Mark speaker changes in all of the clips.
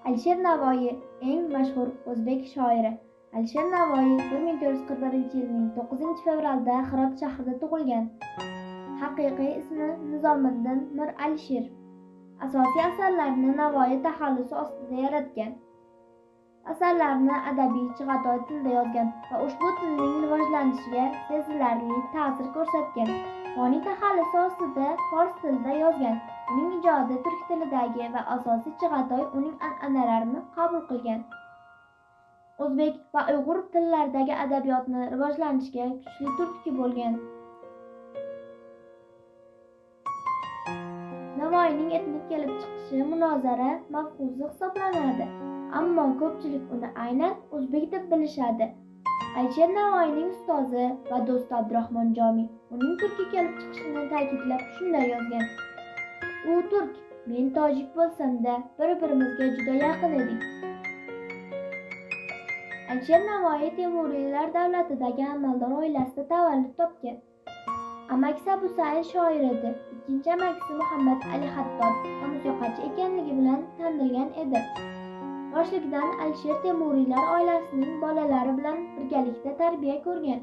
Speaker 1: Alisher Navoiy eng mashhur o'zbek shoiri. Alisher Navoiy 1441-yilning 9-fevralda Hirot shahrida tug'ilgan. Haqiqiy ismi Nizomiddin Mir Alisher. Asosiy asarlarini Navoiy taxallusi ostida yaratgan. Asarlarini adabiy chig'atoy tilda yozgan va ushbu tilning rivojlanishiga sezilarli ta'sir ko'rsatgan. G'oniy taxallusi ostida fors tilida yozgan. Uning ijodi turk tilidagi va asosiy chig'atoy uning an'analarini qabul qilgan. O'zbek va uyg'ur tillaridagi adabiyotni rivojlanishiga kuchli turtki bo'lgan. Navoiyning etnik kelib chiqishi munozara mavzusi hisoblanadi, ammo ko'pchilik uni aynan o'zbek deb bilishadi. Alisher Navoiyning ustozi va do'sti Abdurahmon Jomiy uning turkka kelib chiqishini ta'kidlab shunday yozgan: U turk, men tojik bo'lsam-da bir-birimizga juda yaqin edik. Alisher Navoiy Temuriylar davlatidagi amaldor oilasida tavallud topgan. Amakisi Abu Said shoir edi. Ikkinchi amakisi Muhammad Ali Hattod musiqachi ekanligi bilan tanilgan edi. Yoshligidan Alisher Temuriylar oilasining bolalari bilan birgalikda tarbiya ko'rgan.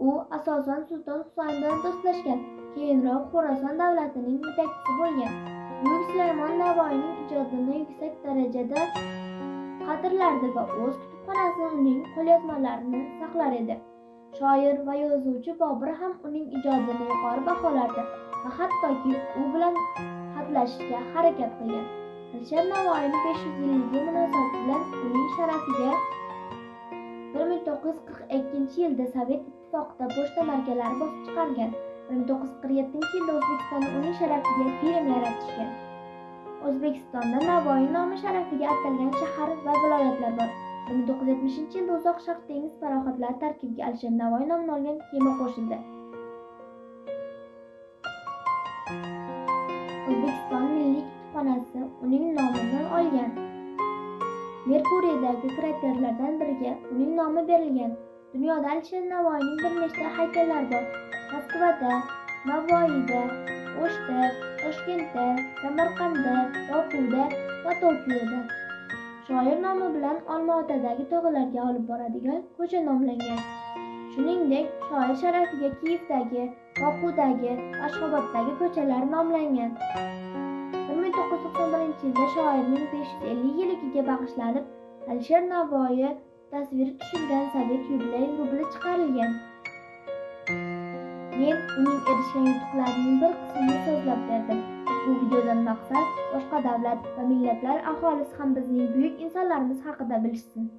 Speaker 1: U asosan Sulton Husayn bilan do'stlashgan, keyinroq Xorason davlatining yetakchisi bo'lgan. Buyuk Sulaymon Navoiyning ijodini yuksak darajada qadrlardi va o'z kutubxonasida uning qo'lyozmalarini saqlar edi. Shoir va yozuvchi Bobur ham uning ijodini yuqori baholardi va hattoki u bilan xatlashishga harakat qilgan. Alisher Navoiyning 500-yilligi munosabati bilan uning sharafiga 1942-yilda Sovet ittifoqida pochta markalari bosib chiqargan. 1947-yilda O'zbekistonda uning sharafiga film yaratishgan. O'zbekistonda Navoiy nomi sharafiga atalgan shahar va viloyatlar bor. 1970-yilda Uzoq Sharq dengiz paroxodlari tarkibiga Alisher Navoiy nomini olgan kema qo'shildi. O'zbekiston Milliy kutubxonasi uning nomidan olgan. Merkuriyadagi kraterlardan biriga uning nomi berilgan. Dunyoda Alisher Navoiyning bir nechta haykallari bor. Moskvada, Navoiyda, O'shda, Toshkentda, Samarqandda, Bokuda va Tokioda. Shoir nomi bilan Olmaotadagi tog'larga olib boradigan ko'cha nomlangan. Shuningdek, shoir sharafiga Kiyevdagi, Bokudagi, Ashxoboddagi ko'chalar nomlangan. 1991-yilda shoirning 550 yilligiga bag'ishlanib Alisher Navoiy tasviri tushilgan Sovet yubiley rubli chiqarilgan. Men uning erishgan yutuqlarining bir qismini so'zlab berdim. Bu videodan maqsad boshqa davlat va millatlar aholisi ham bizning buyuk insonlarimiz haqida bilishsin.